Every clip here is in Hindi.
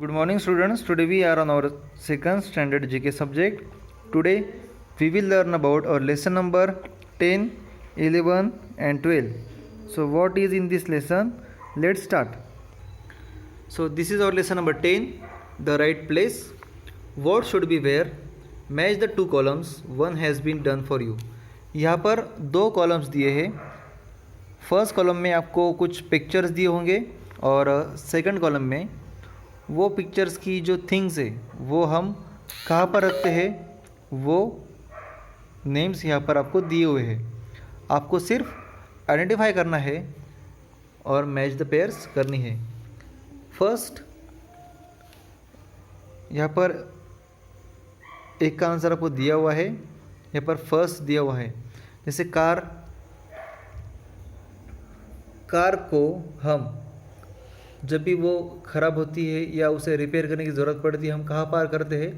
Good morning students. Today we are on our second standard GK subject. Today we will learn about our lesson number 10, 11 and 12. So what is in this lesson? Let's start. So this is our lesson number 10, the right place. What should be where? Match the two columns. One has been done for you. यहाँ पर दो कॉलम्स दिए हैं. फर्स्ट कॉलम में आपको कुछ पिक्चर्स दिए होंगे और सेकंड कॉलम में वो पिक्चर्स की जो थिंग्स है वो हम कहाँ पर रखते हैं वो नेम्स यहाँ पर आपको दिए हुए हैं. आपको सिर्फ आइडेंटिफाई करना है और मैच द पेयर्स करनी है. फर्स्ट यहाँ पर एक का आंसर आपको दिया हुआ है. यहाँ पर फर्स्ट दिया हुआ है. जैसे कार को हम जब भी वो ख़राब होती है या उसे रिपेयर करने की ज़रूरत पड़ती है हम कहाँ पार करते हैं?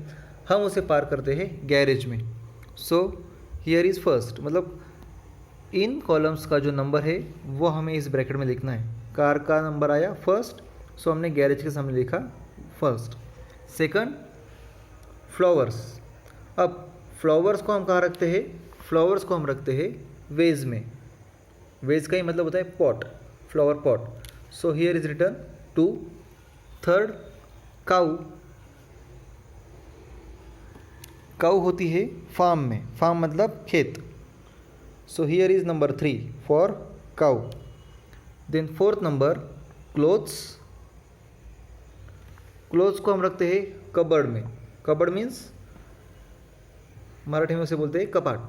हम उसे पार करते हैं गैरेज में. सो हियर इज़ फर्स्ट, मतलब इन कॉलम्स का जो नंबर है वो हमें इस ब्रैकेट में लिखना है. कार का नंबर आया फर्स्ट, सो हमने गैरेज के सामने लिखा फर्स्ट. Second flowers. अब फ्लावर्स को हम कहाँ रखते हैं? फ्लावर्स को हम रखते हैं वेज में. वेज का ही मतलब होता है pot, flower pot. So here is return 2. Third cow होती है फार्म में. फार्म मतलब खेत. So here is number 3 for cow. Then fourth number clothes. Clothes को हम रखते हैं कबर्ड में. कबर्ड मीन्स मराठी में उसे बोलते हैं कपाट.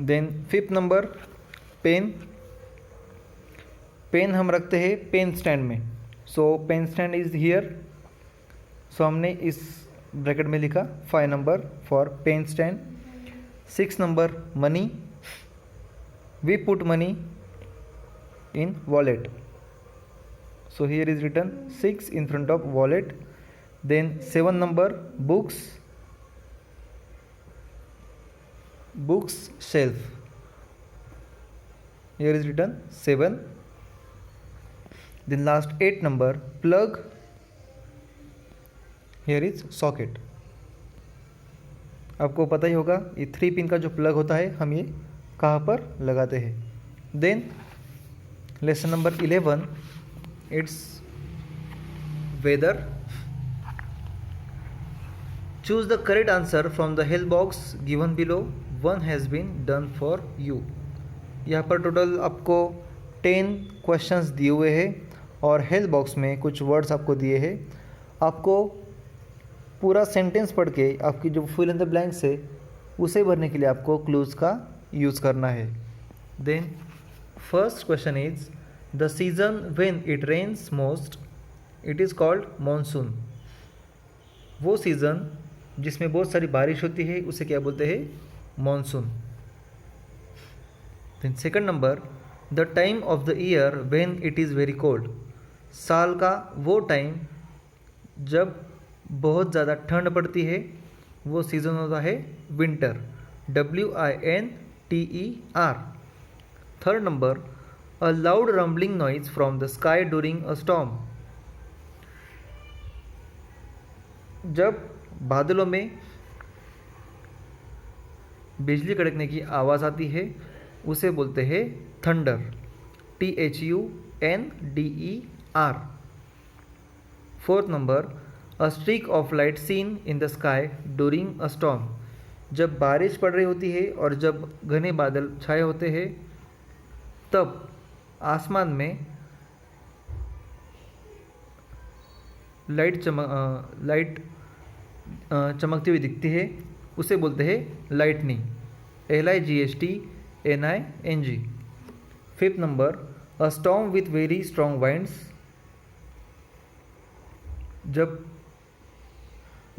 Then fifth number pen. Pen हम रखते हैं पेन स्टैंड में. So pen stand is here. So हमने इस ब्रैकेट में लिखा 5 number for pen stand. 6 number money. We put money in wallet. So here is written 6 in front of wallet. Then 7 number books. Books shelf. Here is written 7. Then last 8 number plug. Here is socket. आपको पता ही होगा ये 3 पिन का जो प्लग होता है हम ये कहाँ पर लगाते हैं. Then lesson number 11 it's weather. Choose the correct answer from the help box given below. One has been done for you. यहाँ पर टोटल आपको 10 क्वेश्चंस दिए हुए हैं और हेल्प बॉक्स में कुछ वर्ड्स आपको दिए हैं. आपको पूरा सेंटेंस पढ़ के आपकी जो फिल इन द ब्लैंक्स है उसे भरने के लिए आपको क्लूज का यूज़ करना है. Then first question is the season when it rains most it is called monsoon. वो सीज़न जिसमें बहुत सारी बारिश होती है उसे क्या बोलते हैं? Monsoon. Then second number the time of the year when it is very cold. साल का वो टाइम जब बहुत ज़्यादा ठंड पड़ती है वो सीज़न होता है winter. WINTER. Third number a loud rumbling noise from the sky during a storm. जब बादलों में बिजली कड़कने की आवाज़ आती है उसे बोलते हैं thunder. THUNDER. Fourth number a streak of light seen in the sky during a storm. जब बारिश पड़ रही होती है और जब घने बादल छाए होते हैं तब आसमान में लाइट चमकती हुई दिखती है उसे बोलते हैं lightning. LIGHTNING. Fifth number a storm with very strong winds. जब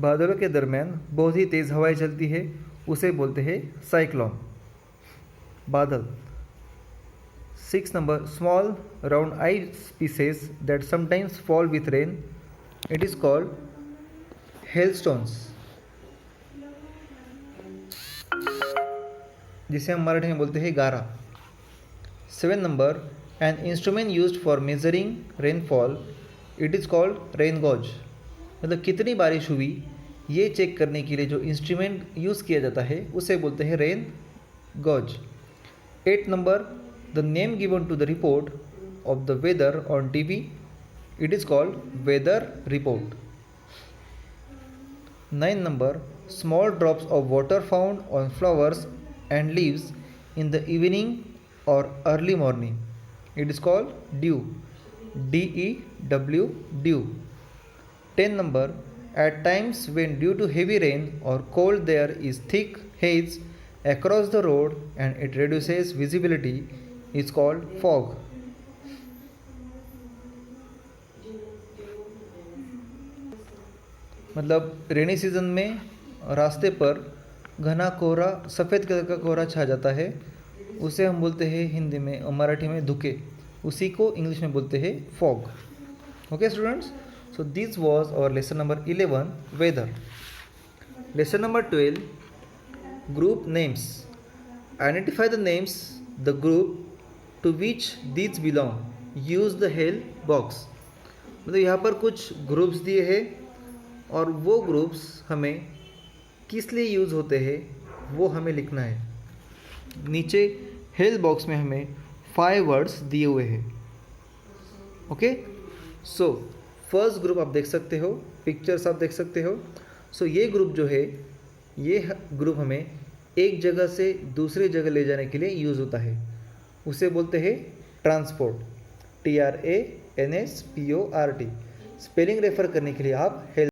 बादलों के दरमियान बहुत ही तेज़ हवाएं चलती है उसे बोलते हैं साइक्लोन, बादल. 6 number small round ice pieces that sometimes fall with rain it is called hailstones. जिसे हम मराठी में बोलते हैं गारा. 7 number an instrument used for measuring rainfall, it is called rain gauge. मतलब कितनी बारिश हुई ये चेक करने के लिए जो इंस्ट्रूमेंट यूज़ किया जाता है उसे बोलते हैं rain gauge. 8 number, the name given to the report of the weather on TV, it is called weather report. 9 number, small drops of water found on flowers and leaves in the evening or early morning, it is called dew, DEW, dew. 10 number, at times when due to heavy rain or cold there is thick haze across the road and it reduces visibility, is called fog. मतलब रेनी सीज़न में रास्ते पर घना कोहरा, सफ़ेद कलर का कोहरा छा जाता है, उसे हम बोलते हैं हिंदी में, मराठी में धुके, उसी को इंग्लिश में बोलते हैं fog. Okay students, so this was our lesson number 11 weather. Lesson number 12 group names. Identify the names the group to which these belong, use the help box. मतलब यहाँ पर कुछ ग्रुप्स दिए हैं और वो ग्रुप्स हमें किस लिए यूज़ होते हैं वो हमें लिखना है। नीचे हेल्प बॉक्स में हमें 5 वर्ड्स दिए हुए हैं। ओके, सो फर्स्ट ग्रुप आप देख सकते हो, पिक्चर्स आप देख सकते हो। सो ये ग्रुप जो है, ये ग्रुप हमें एक जगह से दूसरी जगह ले जाने के लिए यूज़ होता है, उसे बोलते हैं ट्रांसपोर्ट, TRANSPORT। स्पेलिंग रेफर करने के लिए आप हेल्प